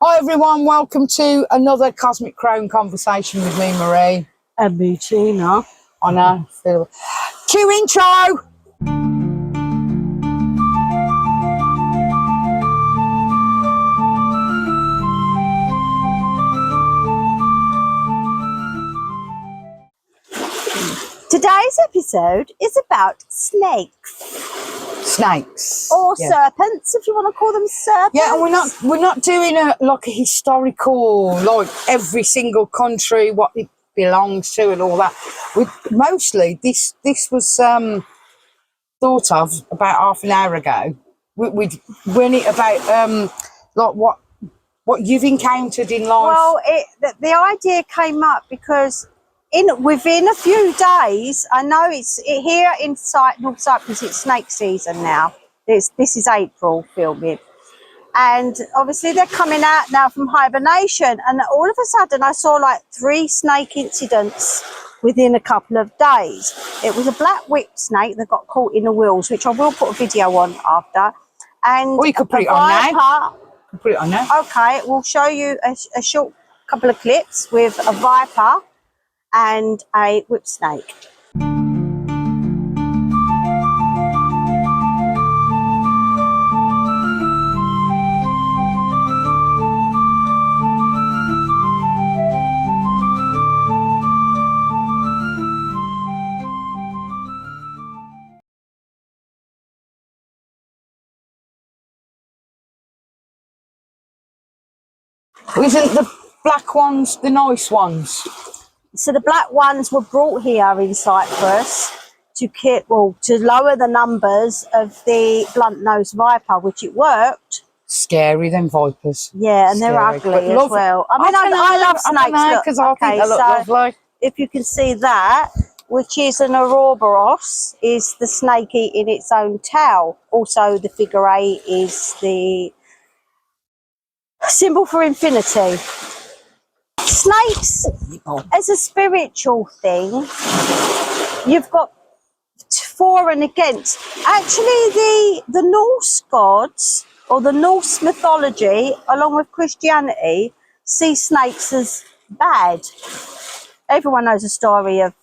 Hi everyone, welcome to another Cosmic Crone conversation with me, Marie. And me, Tina. I know. Cue intro! Today's episode is about snakes. Snakes. Or serpents, if you want to call them serpents. Yeah, and we're not doing a historical, like every single country, what it belongs to and all that. Mostly this was thought of about half an hour ago. We'd run it about like what you've encountered in life. Well, the idea came up because within a few days, I know here in North Cyprus, it's snake season now. This is April filming, and obviously they're coming out now from hibernation, and all of a sudden I saw like 3 snake incidents within a couple of days. It was a black whip snake that got caught in the wheels, which I will put a video on after, and you could put it on now. Put it on now. Okay, we'll show you a short couple of clips with a viper and a whip snake. Isn't the black ones the nice ones? So the black ones were brought here in Cyprus to lower the numbers of the blunt-nosed viper, which it worked. Scary, them vipers. Yeah, and they're ugly as well. I mean, I love snakes. Because I think they look lovely. If you can see that, which is an Ouroboros, is the snake eating its own tail. Also, the figure 8 is the symbol for infinity. Snakes, as a spiritual thing, you've got for and against. Actually, the Norse gods, or the Norse mythology, along with Christianity, see snakes as bad. Everyone knows the story of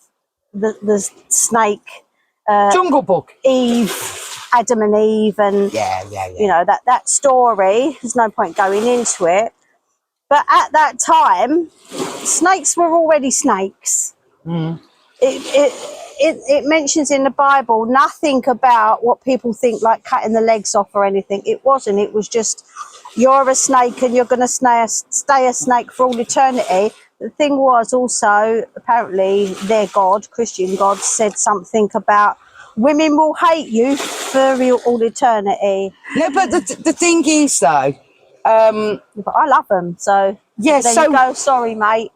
the snake. Jungle Book. Adam and Eve, and you know that story. There's no point going into it. But at that time, snakes were already snakes. Mm. It mentions in the Bible nothing about what people think, like cutting the legs off or anything. It wasn't. It was just, you're a snake and you're going to stay a snake for all eternity. The thing was also, apparently, their God, Christian God, said something about women will hate you for all eternity. No, but the thing is, though, but I love them, so yeah. There you go. Sorry, mate.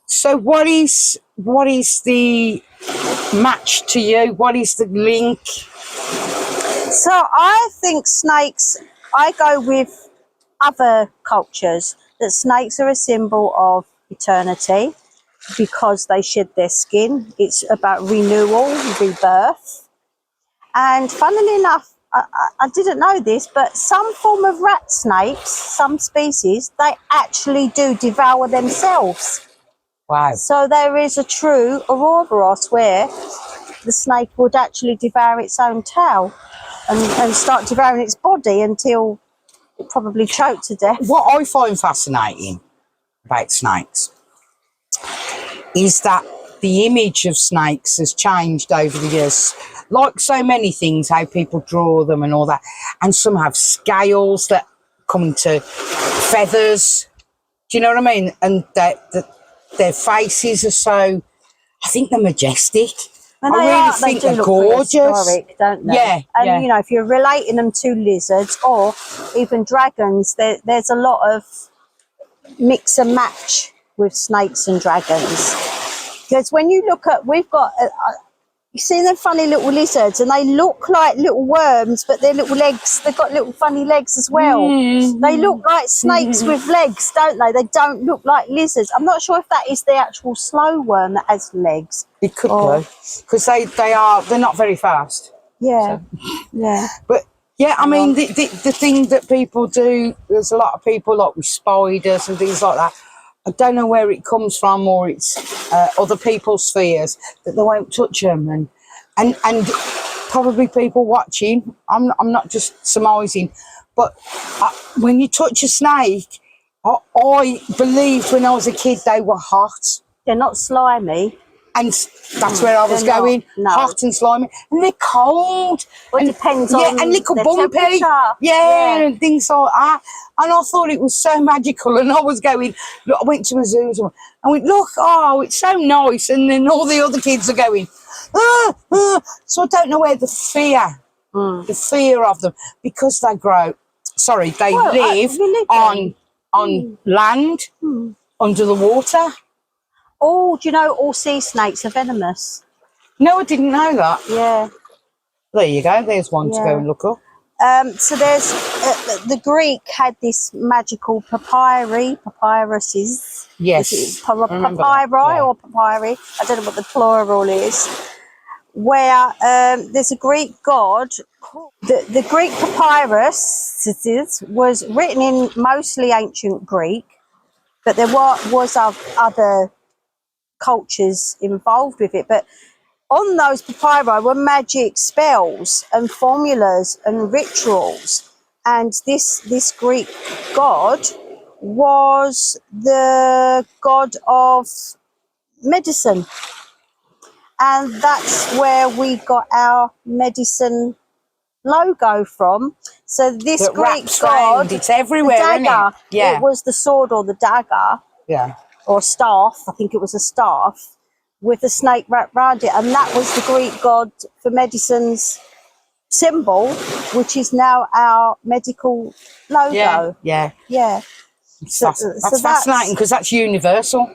So what is the match to you? What is the link? So I think snakes. I go with other cultures that snakes are a symbol of eternity because they shed their skin. It's about renewal, rebirth, and funnily enough, I didn't know this, but some form of rat snakes, some species, they actually do devour themselves. Wow. So there is a true Ouroboros where the snake would actually devour its own tail and start devouring its body until it probably choked to death. What I find fascinating about snakes is that the image of snakes has changed over the years. Like so many things, how people draw them and all that. And some have scales that come into feathers. Do you know what I mean? And their faces are so, I think they're majestic. And I really think they're gorgeous. Historic, don't they? Yeah. And you know, if you're relating them to lizards or even dragons, there's a lot of mix and match with snakes and dragons. Because when you look at, we've got, you see them funny little lizards, and they look like little worms, but their little legs, they've got little funny legs as well. Mm-hmm. They look like snakes with legs, don't they? They don't look like lizards. I'm not sure if that is the actual slow worm that has legs. It could be, because they're not very fast. Yeah, so. Yeah. But Yeah, I mean, the thing that people do, there's a lot of people like with spiders and things like that. I don't know where it comes from, or it's other people's fears that they won't touch them, and probably people watching. I'm not just surmising, but when you touch a snake, I believed when I was a kid they were hot. They're not slimy. And that's where I was going. No. Hot and slimy, and they're cold. Well, and, it depends on and little the bumpy, temperature. and things like that. And I thought it was so magical. And I was going. Look, I went to a zoo. And I went, look, oh, it's so nice. And then all the other kids are going, ah, ah. So I don't know where the fear of them, because they grow. Sorry, they live on land under the water. Oh, do you know all sea snakes are venomous? No, I didn't know that. Yeah. There you go. There's one to go and look up. So there's the Greek had this magical papyruses. Yes. Papyri or papyri. I don't know what the plural is. Where there's a Greek god. The Greek papyrus was written in mostly ancient Greek, but there was other cultures involved with it. But on those papyri were magic spells and formulas and rituals, and this Greek god was the god of medicine, and that's where we got our medicine logo from. So this Greek god, it's everywhere, dagger, isn't it? Yeah. It was the sword or the dagger. Yeah. Or staff, I think it was a staff, with the snake wrapped round it. And that was the Greek god for medicine's symbol, which is now our medical logo. Yeah. So that's fascinating, because that's universal,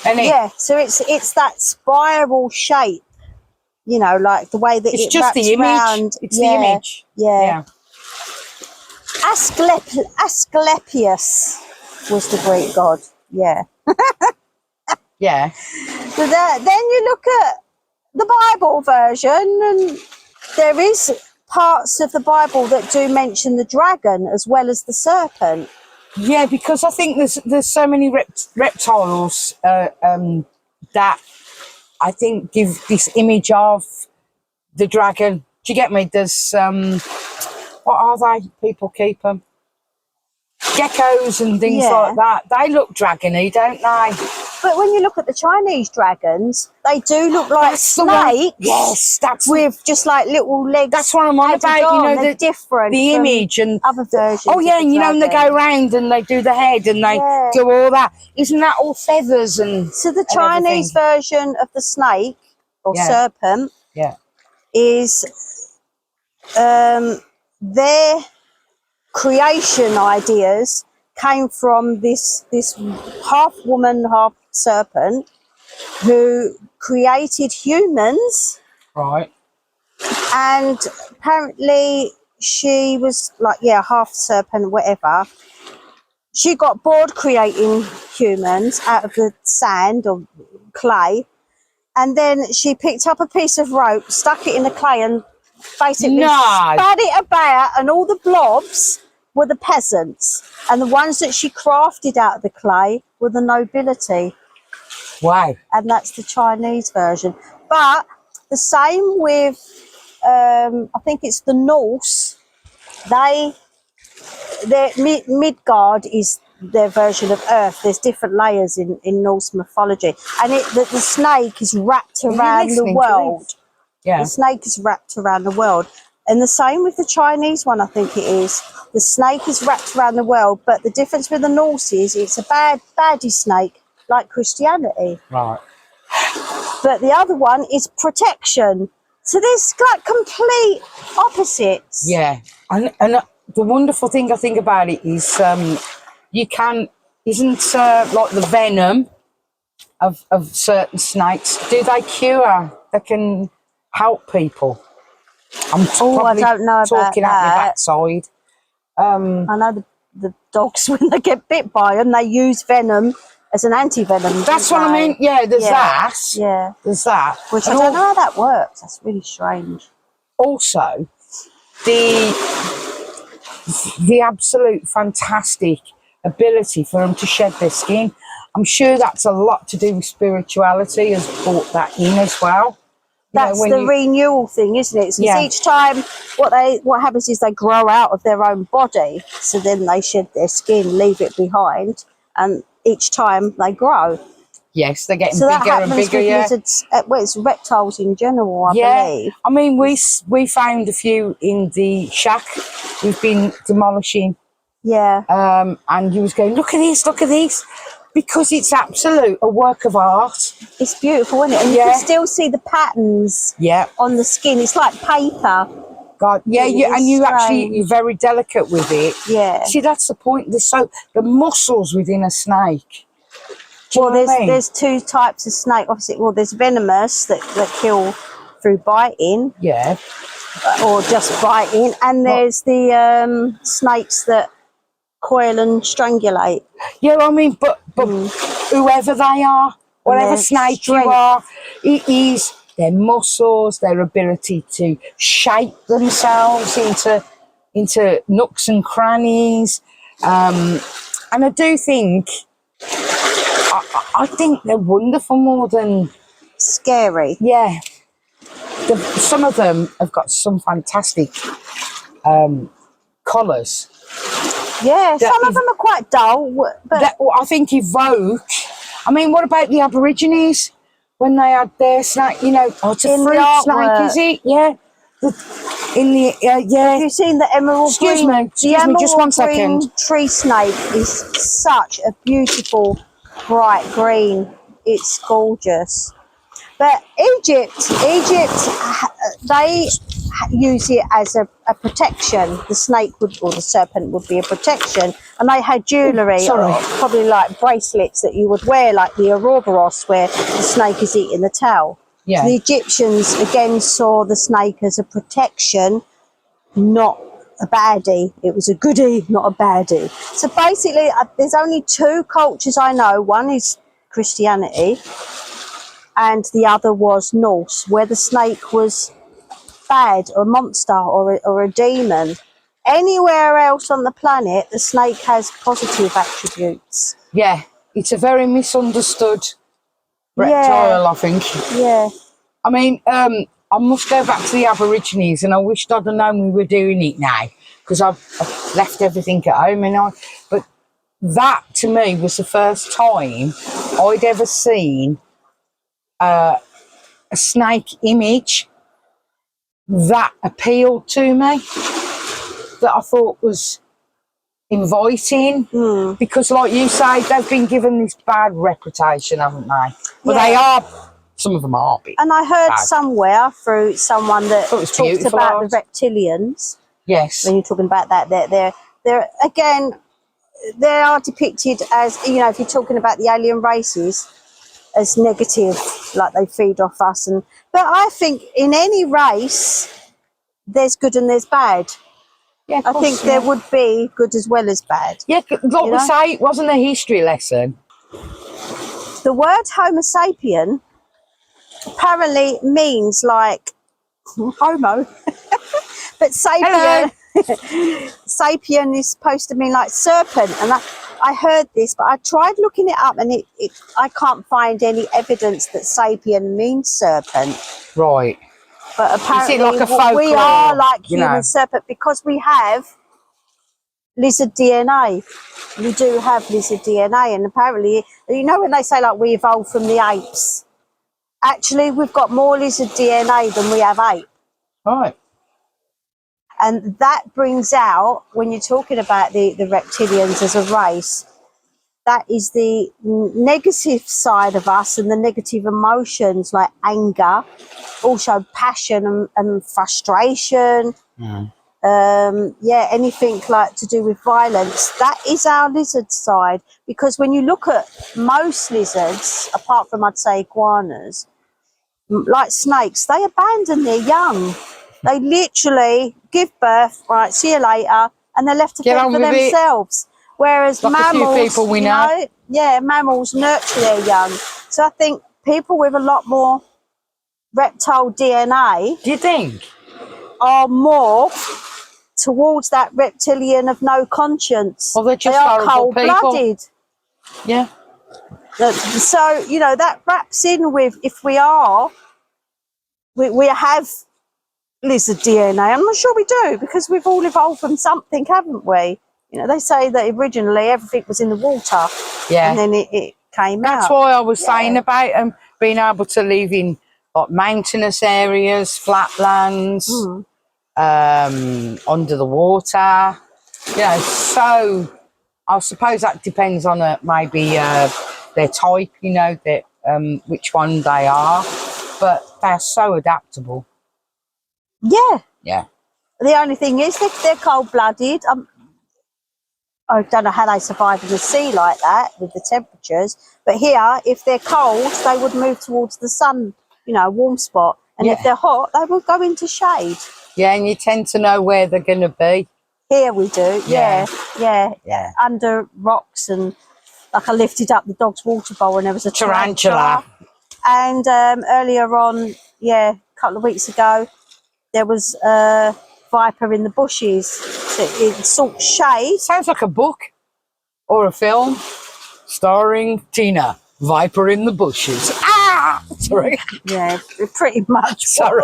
isn't it? Yeah, so it's that spiral shape, you know, like the way that it's it just wraps the image. round. It's the image. Yeah. Asclepius was the Greek god. Yeah. Yeah. So then you look at the Bible version, and there is parts of the Bible that do mention the dragon as well as the serpent. Yeah, because I think there's so many reptiles that I think give this image of the dragon. Do you get me? There's what are they? People keep them. Geckos and things like that. They look dragony, don't they? But when you look at the Chinese dragons, they do look like snakes. Yes, that's with just like little legs. That's what I'm on about. You know, the different the image and other versions. Oh yeah, and you know, and they go round and they do the head and they do all that. Isn't that all feathers and? So the Chinese version of the snake or serpent, is their creation ideas came from this half woman, half serpent who created humans. Right. And apparently she was like, half serpent, whatever. She got bored creating humans out of the sand or clay. And then she picked up a piece of rope, stuck it in the clay and basically spat it about, and all the blobs were the peasants, and the ones that she crafted out of the clay were the nobility. Wow. And that's the Chinese version. But the same with, I think it's the Norse. Their Midgard is their version of Earth. There's different layers in Norse mythology. And the snake is wrapped around the world. Yeah. The snake is wrapped around the world. And the same with the Chinese one, I think it is. The snake is wrapped around the world, but the difference with the Norse is it's a baddie snake, like Christianity. Right. But the other one is protection. So there's like complete opposites. Yeah. And the wonderful thing I think about it is isn't like the venom of certain snakes, do they cure? They can help people. I don't know about talking out my backside. I know the dogs, when they get bit by them, they use venom as an anti-venom. That's what I mean. Yeah, there's that. Yeah. There's that. Which I don't know how that works. That's really strange. Also, the absolute fantastic ability for them to shed their skin. I'm sure that's a lot to do with spirituality, has brought that in as well. That's the renewal thing, isn't it? Because each time what happens is they grow out of their own body, so then they shed their skin, leave it behind, and each time they grow. Yes, they're getting bigger and bigger. So that happens with lizards, well, it's reptiles in general, I believe. I mean, we found a few in the shack we've been demolishing. Yeah. And you was going, look at these. Because it's absolute a work of art. It's beautiful, isn't it? And you can still see the patterns on the skin. It's like paper. God, and you're very delicate with it. Yeah. See, that's the point. The muscles within a snake. Well, there's two types of snake. Obviously, well, there's venomous that kill through biting. Yeah. Or just biting, and there's the snakes that coil and strangulate. Yeah, I mean, but whoever they are, whatever snake you are, it is their muscles, their ability to shape themselves into nooks and crannies. And I do think, I think they're wonderful more than scary. Yeah. Some of them have got some fantastic colours. Yeah, some of them are quite dull, but I think evoke. I mean, what about the Aborigines when they had their snake? You know, it's a fruit snake, is it? Yeah. Have you seen the emerald green? Excuse me, just 1 second. Tree snake is such a beautiful bright green. It's gorgeous. But Egypt, they use it as a protection. The snake or the serpent would be a protection, and they had jewellery, probably like bracelets that you would wear, like the Ouroboros, where the snake is eating the tail. Yeah. So the Egyptians again saw the snake as a protection, not a baddie. It was a goodie, not a baddie. So basically, there's only two cultures I know. One is Christianity, and the other was Norse, where the snake was bad or a monster or a demon. Anywhere else on the planet, the snake has positive attributes. Yeah, it's a very misunderstood reptile, I think. Yeah. I mean, I must go back to the Aborigines, and I wished I'd have known we were doing it now, because I've left everything at home, but that to me was the first time I'd ever seen a snake image that appealed to me, that I thought was inviting, because like you say, they've been given this bad reputation, haven't they? But they are, some of them are big. And I heard somewhere through someone that talks about the reptilians. Yes. When you're talking about that, they're again, they are depicted as, if you're talking about the alien races, as negative, like they feed off us. But I think in any race, there's good and there's bad. Yeah, I think there would be good as well as bad. Yeah, like we say, it wasn't a history lesson. The word Homo sapien apparently means like homo, but sapien, sapien is supposed to mean like serpent. And I heard this, but I tried looking it up, and I can't find any evidence that sapien means serpent. Right. But apparently like we are like human serpent because we have lizard DNA. We do have lizard DNA, and apparently, when they say like we evolved from the apes, actually we've got more lizard DNA than we have ape. Right. And that brings out, when you're talking about the reptilians as a race, that is the negative side of us, and the negative emotions like anger, also passion and frustration. Anything like to do with violence. That is our lizard side, because when you look at most lizards, apart from I'd say iguanas, like snakes, they abandon their young. They literally give birth, right, see you later, and they're left to fend for themselves. Whereas like mammals, a few people we know. Mammals nurture their young. So I think people with a lot more reptile DNA, do you think, are more towards that reptilian of no conscience. Well, they're just they are horrible cold-blooded. Yeah. So, you know, that wraps in with, if we have lizard DNA. I'm not sure we do, because we've all evolved from something, haven't we? You know, they say that originally everything was in the water, and then it came out. That's why I was saying about being able to live in like mountainous areas, flatlands, under the water. Yeah, so I suppose that depends on maybe their type, you know, that which one they are, but they're so adaptable. Yeah. Yeah. The only thing is they're cold-blooded. I don't know how they survive in the sea like that with the temperatures. But here, if they're cold, they would move towards the sun, you know, a warm spot. And if they're hot, they will go into shade. Yeah, and you tend to know where they're going to be. Here we do, yeah. Under rocks, and like I lifted up the dog's water bowl and there was a tarantula. And earlier on, a couple of weeks ago, there was a viper in the bushes. So it sought shade. Sounds like a book or a film starring Tina, Viper in the Bushes. Ah! Sorry. Yeah, pretty much. Sorry.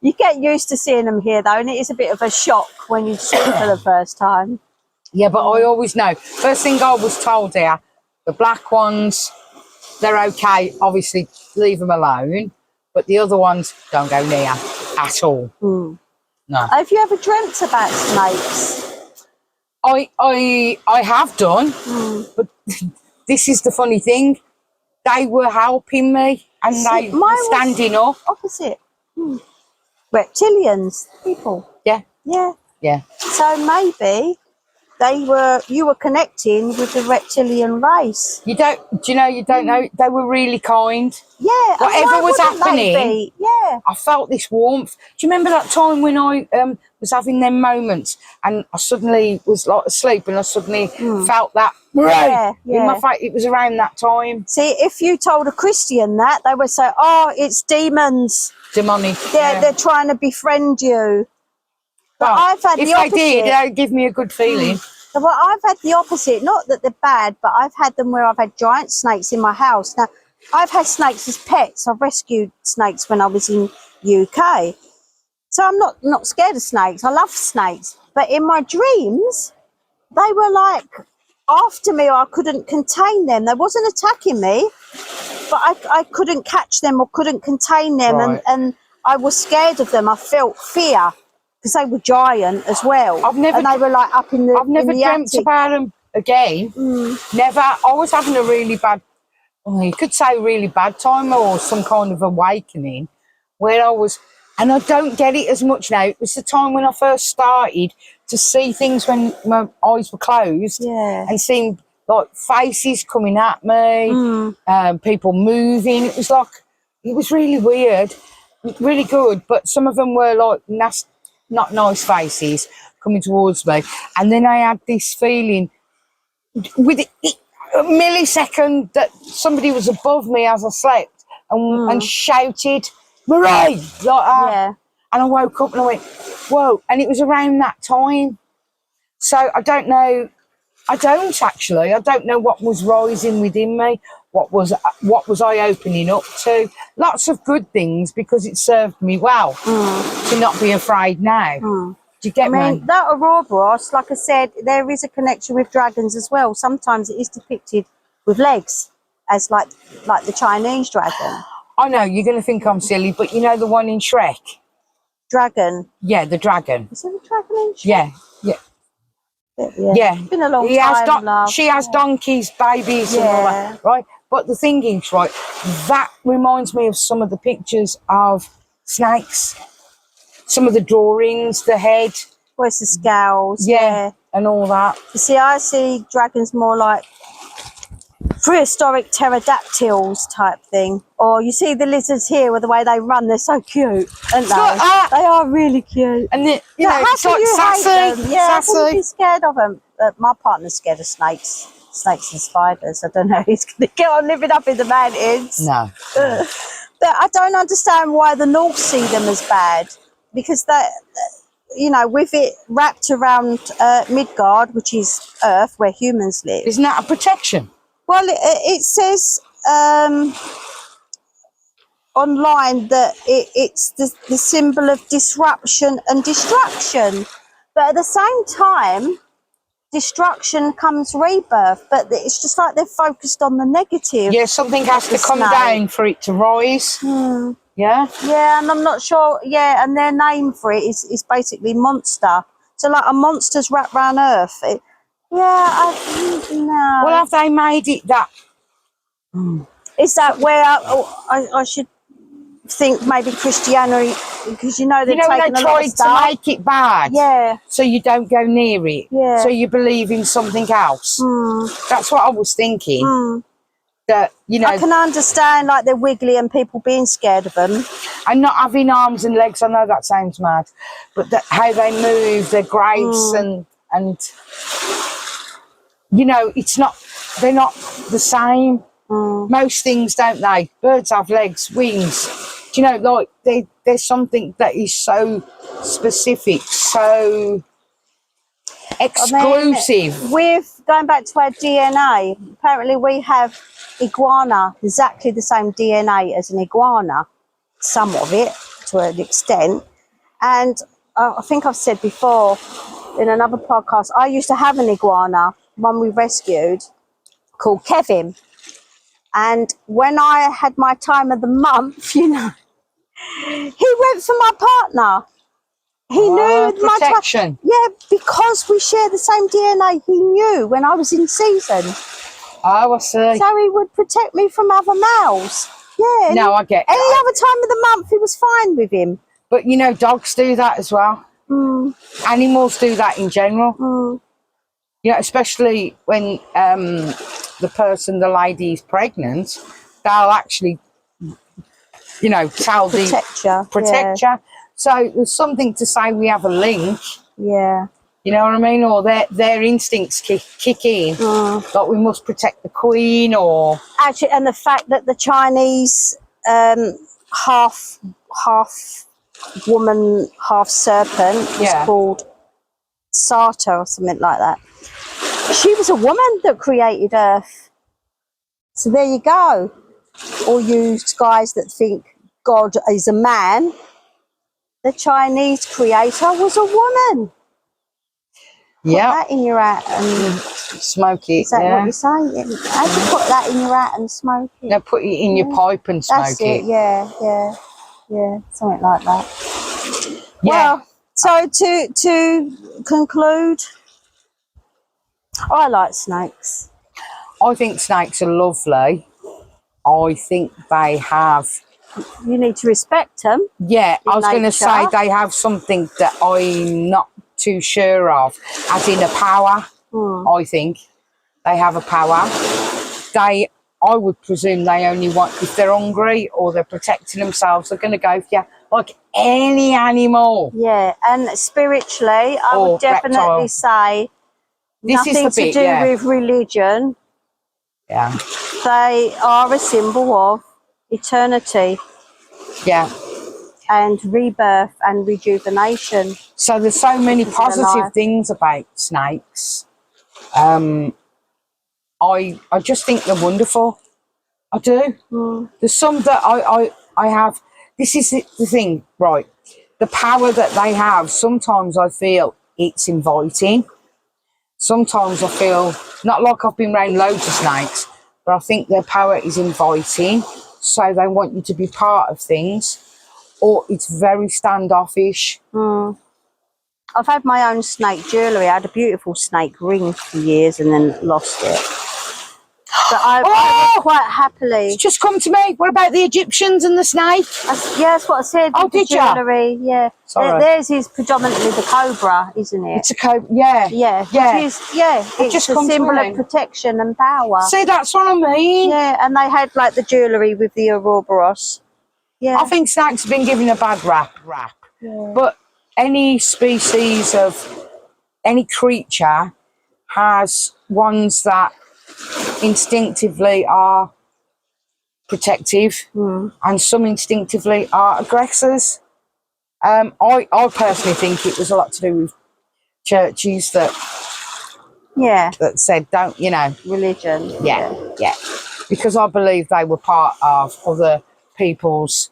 You get used to seeing them here, though, and it is a bit of a shock when you see them for the first time. Yeah, but I always know. First thing I was told here, the black ones, they're okay. Obviously, leave them alone. But the other ones, don't go near at all. No. Have you ever dreamt about snakes? I have done, but this is the funny thing. They were helping me, and they were standing up. Opposite. Reptilians, people. Yeah. So maybe you were connecting with the reptilian race. You don't know. They were really kind. Yeah. Whatever was happening, I felt this warmth. Do you remember that time when I was having them moments and I suddenly was like asleep and I suddenly felt that in my face? It was around that time. See, if you told a Christian that, they would say, "Oh, it's demons. Demonic. They're trying to befriend you." But I've had the opposite. If they did, they'd give me a good feeling. Well, I've had the opposite. Not that they're bad, but I've had them where I've had giant snakes in my house. Now, I've had snakes as pets. I've rescued snakes when I was in UK. So I'm not scared of snakes. I love snakes. But in my dreams, they were like after me, or I couldn't contain them. They wasn't attacking me, but I couldn't catch them or couldn't contain them. Right. And I was scared of them. I felt fear. Because they were giant as well. And they were like up in the I've never dreamt about them again. Never. I was having a really bad, you could say really bad time, or some kind of awakening where I was, and I don't get it as much now. It was the time when I first started to see things when my eyes were closed and seeing like faces coming at me, people moving. It was really weird, really good, but some of them were like nasty, not nice faces coming towards me. And then I had this feeling with a millisecond that somebody was above me as I slept and shouted, "Marie!" like that. And I woke up and I went, whoa. And it was around that time. So I don't know. I don't know what was rising within me. What was I opening up to? Lots of good things, because it served me well to not be afraid now. Do you get me? I mean, that Ouroboros, like I said, there is a connection with dragons as well. Sometimes it is depicted with legs, as like the Chinese dragon. I know, you're going to think I'm silly, but you know the one in Shrek? Dragon? Yeah, the dragon. Is there a dragon in Shrek? Yeah. It's been a long time, she has donkeys, babies and all that, right? But the thing is, right, that reminds me of some of the pictures of snakes, some of the drawings, the head. Well, it's the scales. Yeah, and all that. You see, I see dragons more like prehistoric pterodactyls type thing. Or you see the lizards here with the way they run, they're so cute, aren't they? They are really cute. And you know, it's like sassy. Yeah, I wouldn't be scared of them. My partner's scared of snakes and spiders. I don't know, he's going to get on living up in the mountains. No. But I don't understand why the North see them as bad, because you know, with it wrapped around Midgard, which is Earth, where humans live. Isn't that a protection? Well, it says online that it's the symbol of disruption and destruction. But at the same time, destruction comes rebirth. But it's just like they're focused on the negative. Yeah, something has to come down for it to rise. Yeah? Yeah, and I'm not sure. Yeah, and their name for it is basically monster. So like a monster's wrapped around Earth. No. Well, have they made it that... Is that where I should think maybe Christianity, because you know they're taking they a lot of tried stuff. to make it bad. Yeah. So you don't go near it. Yeah. So you believe in something else. That's what I was thinking. That, you know... I can understand, like, they're wiggly and people being scared of them. And not having arms and legs. I know that sounds mad. But how they move, their grace and... You know, they're not the same. Most things, don't they? Birds have legs, wings. Do you know, like, there's something that is so specific, so exclusive. I mean, with going back to our DNA, apparently we have iguana, exactly the same DNA as an iguana, some of it to an extent. And I think I've said before in another podcast, I used to have an iguana, one we rescued, called Kevin. And when I had my time of the month, you know, he went for my partner. He knew protection. Yeah, because we share the same DNA. He knew when I was in season. Oh, I see. So he would protect me from other males. Yeah. No, I get any other time of the month, he was fine with him. But, you know, dogs do that as well. Animals do that in general. You know, especially when the lady is pregnant, they'll actually, you know, tell protect you. So there's something to say we have a link. Yeah. You know what I mean? Or their instincts kick in. Like we must protect the queen or... Actually, and the fact that the Chinese half woman, half serpent was called Sata or something like that. She was a woman that created Earth. So there you go. All you guys that think God is a man, the Chinese creator was a woman. Put that in your hat and smoke it. Is that what you're saying? How do you put that in your hat and smoke it? No, put it in your pipe and smoke it. Yeah, something like that. Well, so to conclude, I like snakes. I think snakes are lovely. I think they have... You need to respect them. Yeah, I was going to say they have something that I'm not too sure of, as in a power. I think they have a power. I would presume they only want, if they're hungry or they're protecting themselves, they're going to go for you like any animal. Yeah, and spiritually, I would definitely say nothing to do with religion. Yeah. They are a symbol of eternity. Yeah. And rebirth and rejuvenation. So there's so many positive things about snakes. I just think they're wonderful. I do. There's some that I have. This is the thing, right? The power that they have, sometimes I feel it's inviting. Sometimes I feel, not like I've been around loads of snakes, but I think their power is inviting. So they want you to be part of things. Or it's very standoffish. I've had my own snake jewellery. I had a beautiful snake ring for years and then lost it. But I would quite happily... It's just come to me. What about the Egyptians and the snake? That's what I said. Oh, did you? Jewellery, yeah. Sorry. Theirs is predominantly the cobra, isn't it? It's a cobra, yeah. Yeah. It's a symbol of protection and power. See, that's what I mean. Yeah, and they had like the jewellery with the Ouroboros. Yeah. I think snakes have been given a bad rap. Yeah. But any species of any creature has ones that instinctively are protective and some instinctively are aggressors. I personally think it was a lot to do with churches that said don't, you know, religion. Yeah. Because I believe they were part of other people's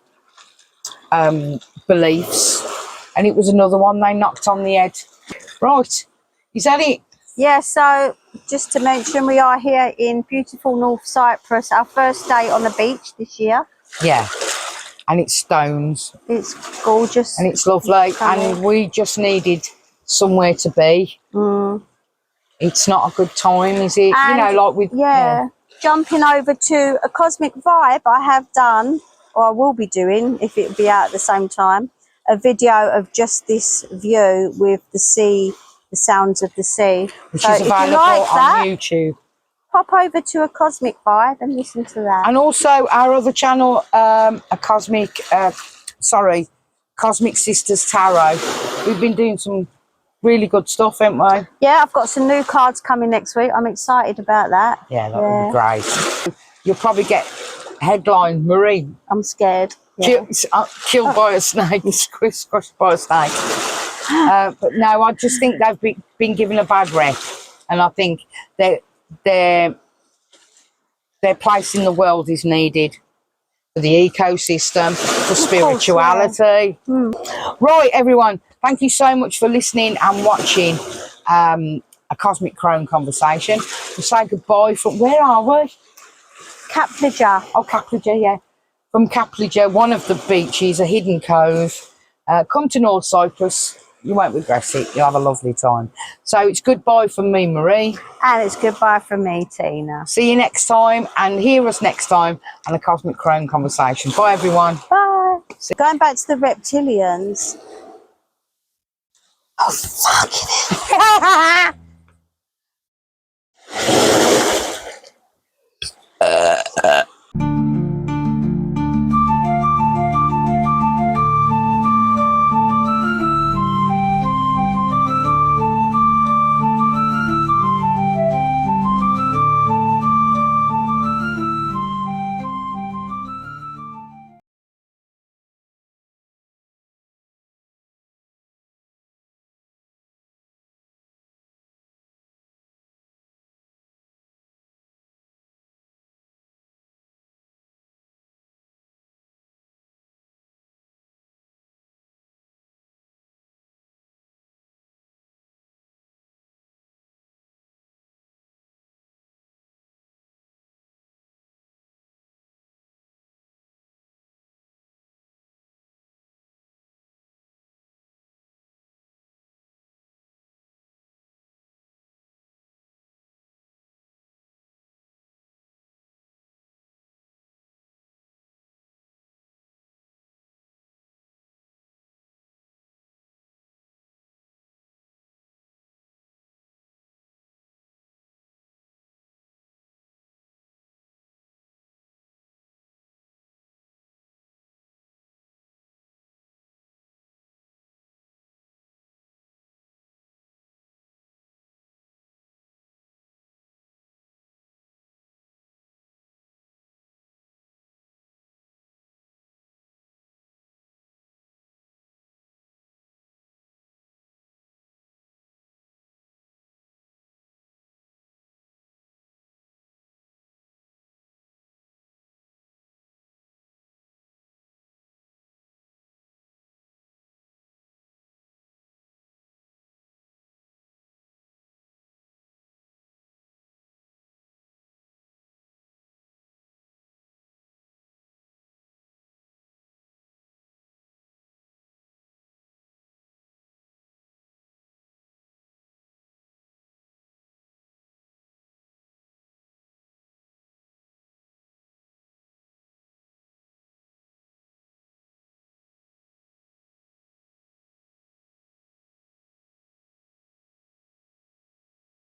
beliefs, and it was another one they knocked on the head. Right, is that it? Yeah, so just to mention, we are here in beautiful North Cyprus, our first day on the beach this year. Yeah, and it's stones. It's gorgeous. And it's lovely, and we just needed somewhere to be. It's not a good time, is it? And, you know, like with... jumping over to a Cosmic Vibe, I have done, or I will be doing, if it will be out at the same time, a video of just this view with the sea, the sounds of the sea. Which is available on YouTube. Pop over to a Cosmic Vibe and listen to that. And also our other channel, Cosmic Sisters Tarot. We've been doing some really good stuff, haven't we? Yeah, I've got some new cards coming next week. I'm excited about that. Yeah, that would be great. You'll probably get headline, Marie. I'm scared. Killed by a snake, squished by a snake. But no, I just think they've been given a bad rep, and I think their place in the world is needed for the ecosystem, for spirituality. Right, everyone, thank you so much for listening and watching a Cosmic Chrome conversation. We'll say goodbye from, where are we? Kapleja. Oh, Kapleja, yeah. From Kapleja, one of the beaches, a hidden cove. Come to North Cyprus. You won't regret it. You'll have a lovely time. So it's goodbye from me, Marie. And it's goodbye from me, Tina. See you next time, and hear us next time on a Cosmic Chrome conversation. Bye, everyone. Bye. Going back to the reptilians. Oh, fuck it.